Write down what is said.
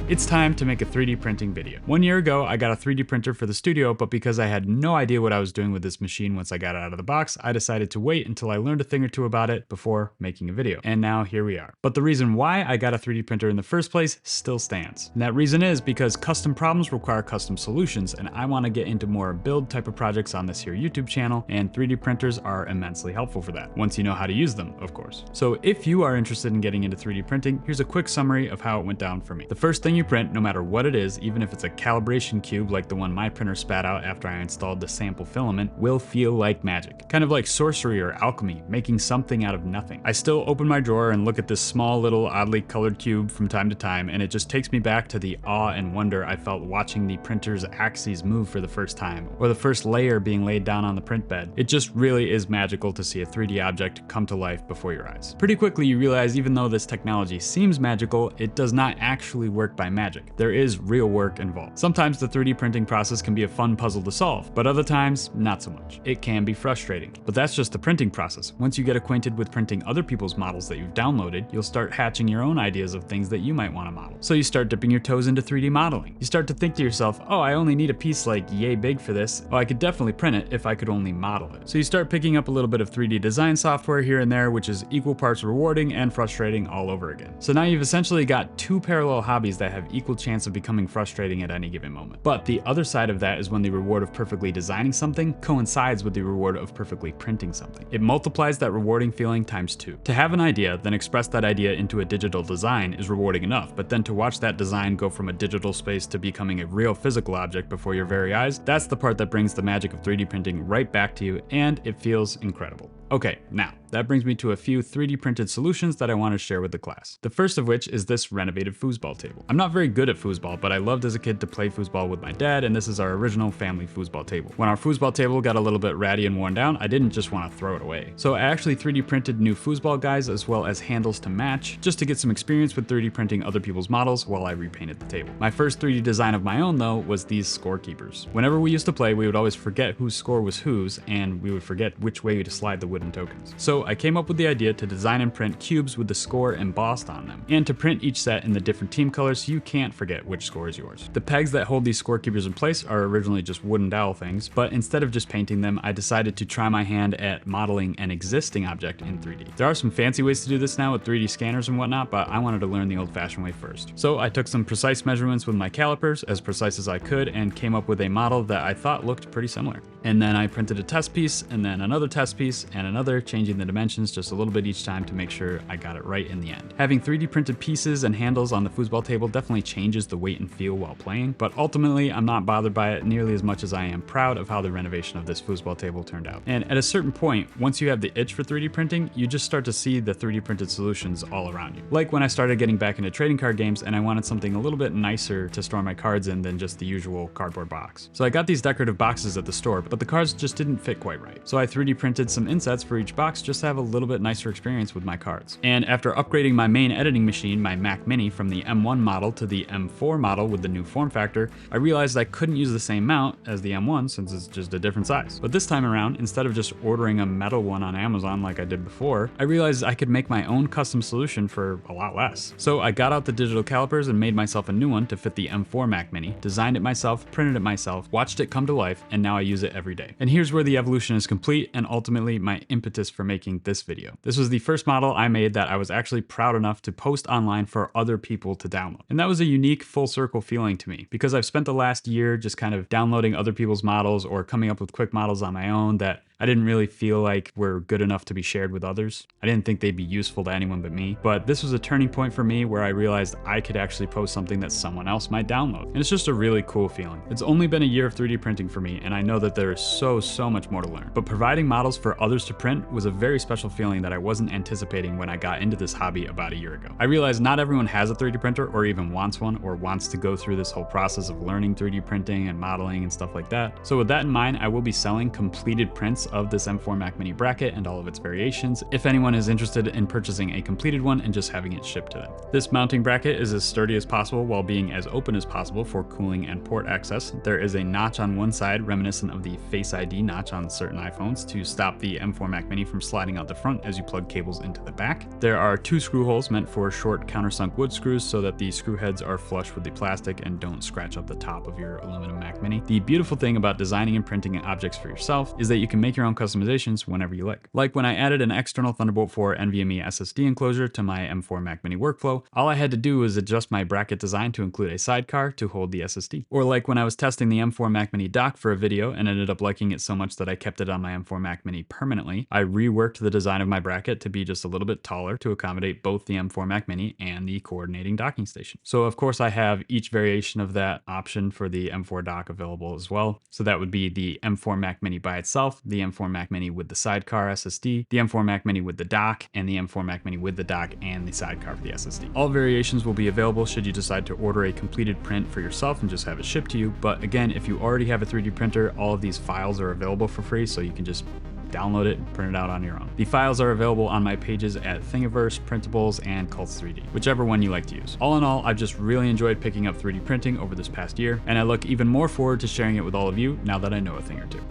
It's time to make a 3D printing video. 1 year ago, I got a 3D printer for the studio, but because I had no idea what I was doing with this machine once I got it out of the box, I decided to wait until I learned a thing or two about it before making a video. And now here we are. But the reason why I got a 3D printer in the first place still stands. And that reason is because custom problems require custom solutions, and I want to get into more build type of projects on this here YouTube channel, and 3D printers are immensely helpful for that, once you know how to use them, of course. So if you are interested in getting into 3D printing, here's a quick summary of how it went down for me. The first thing you print, no matter what it is, even if it's a calibration cube like the one my printer spat out after I installed the sample filament, will feel like magic. Kind of like sorcery or alchemy, making something out of nothing. I still open my drawer and look at this small little oddly colored cube from time to time, and it just takes me back to the awe and wonder I felt watching the printer's axes move for the first time, or the first layer being laid down on the print bed. It just really is magical to see a 3D object come to life before your eyes. Pretty quickly you realize even though this technology seems magical, it does not actually work by magic. There is real work involved. Sometimes the 3D printing process can be a fun puzzle to solve, but other times, not so much. It can be frustrating. But that's just the printing process. Once you get acquainted with printing other people's models that you've downloaded, you'll start hatching your own ideas of things that you might want to model. So you start dipping your toes into 3D modeling. You start to think to yourself, oh, I only need a piece like yay big for this. Oh, I could definitely print it if I could only model it. So you start picking up a little bit of 3D design software here and there, which is equal parts rewarding and frustrating all over again. So now you've essentially got two parallel hobbies that have equal chance of becoming frustrating at any given moment. But the other side of that is when the reward of perfectly designing something coincides with the reward of perfectly printing something. It multiplies that rewarding feeling times 2. To have an idea, then express that idea into a digital design is rewarding enough, but then to watch that design go from a digital space to becoming a real physical object before your very eyes, that's the part that brings the magic of 3D printing right back to you, and it feels incredible. Okay, now, that brings me to a few 3D printed solutions that I want to share with the class. The first of which is this renovated foosball table. I'm not very good at foosball, but I loved as a kid to play foosball with my dad, and this is our original family foosball table. When our foosball table got a little bit ratty and worn down, I didn't just want to throw it away. So I actually 3D printed new foosball guides as well as handles to match, just to get some experience with 3D printing other people's models while I repainted the table. My first 3D design of my own though was these scorekeepers. Whenever we used to play, we would always forget whose score was whose, and we would forget which way to slide the wooden tokens. So I came up with the idea to design and print cubes with the score embossed on them, and to print each set in the different team colors so you can't forget which score is yours. The pegs that hold these scorekeepers in place are originally just wooden dowel things, but instead of just painting them, I decided to try my hand at modeling an existing object in 3D. There are some fancy ways to do this now with 3D scanners and whatnot, but I wanted to learn the old-fashioned way first. So I took some precise measurements with my calipers, as precise as I could, and came up with a model that I thought looked pretty similar. And then I printed a test piece, and then another test piece, and another, changing the dimensions just a little bit each time to make sure I got it right in the end. Having 3D printed pieces and handles on the foosball table definitely changes the weight and feel while playing, but ultimately I'm not bothered by it nearly as much as I am proud of how the renovation of this foosball table turned out. And at a certain point, once you have the itch for 3D printing, you just start to see the 3D printed solutions all around you. Like when I started getting back into trading card games and I wanted something a little bit nicer to store my cards in than just the usual cardboard box. So I got these decorative boxes at the store, but the cards just didn't fit quite right. So I 3D printed some insets for each box just to have a little bit nicer experience with my cards. And after upgrading my main editing machine, my Mac Mini, from the M1 model to the M4 model with the new form factor, I realized I couldn't use the same mount as the M1 since it's just a different size. But this time around, instead of just ordering a metal one on Amazon like I did before, I realized I could make my own custom solution for a lot less. So I got out the digital calipers and made myself a new one to fit the M4 Mac Mini, designed it myself, printed it myself, watched it come to life, and now I use it every day. And here's where the evolution is complete, and ultimately my impetus for making this video. This was the first model I made that I was actually proud enough to post online for other people to download. And that was a unique full circle feeling to me, because I've spent the last year just kind of downloading other people's models or coming up with quick models on my own that I didn't really feel like were good enough to be shared with others. I didn't think they'd be useful to anyone but me, but this was a turning point for me where I realized I could actually post something that someone else might download. And it's just a really cool feeling. It's only been a year of 3D printing for me, and I know that there is so much more to learn. But providing models for others to print was a very special feeling that I wasn't anticipating when I got into this hobby about a year ago. I realized not everyone has a 3D printer or even wants one or wants to go through this whole process of learning 3D printing and modeling and stuff like that. So with that in mind, I will be selling completed prints of this M4 Mac Mini bracket and all of its variations if anyone is interested in purchasing a completed one and just having it shipped to them. This mounting bracket is as sturdy as possible while being as open as possible for cooling and port access. There is a notch on one side reminiscent of the Face ID notch on certain iPhones to stop the M4 Mac Mini from sliding out the front as you plug cables into the back. There are 2 screw holes meant for short countersunk wood screws so that the screw heads are flush with the plastic and don't scratch up the top of your aluminum Mac Mini. The beautiful thing about designing and printing objects for yourself is that you can make your own customizations whenever you like. Like when I added an external Thunderbolt 4 NVMe SSD enclosure to my M4 Mac Mini workflow, all I had to do was adjust my bracket design to include a sidecar to hold the SSD. Or like when I was testing the M4 Mac Mini dock for a video and ended up liking it so much that I kept it on my M4 Mac Mini permanently, I reworked the design of my bracket to be just a little bit taller to accommodate both the M4 Mac Mini and the coordinating docking station. So of course I have each variation of that option for the M4 dock available as well. So that would be the M4 Mac Mini by itself, the M4 Mac Mini with the sidecar SSD, the M4 Mac Mini with the dock, and the M4 Mac Mini with the dock and the sidecar for the SSD. All variations will be available should you decide to order a completed print for yourself and just have it shipped to you. But again, if you already have a 3D printer, all of these files are available for free, so you can just download it and print it out on your own. The files are available on my pages at Thingiverse, Printables, and Cults 3D, whichever one you like to use. All in all, I've just really enjoyed picking up 3D printing over this past year, and I look even more forward to sharing it with all of you now that I know a thing or two.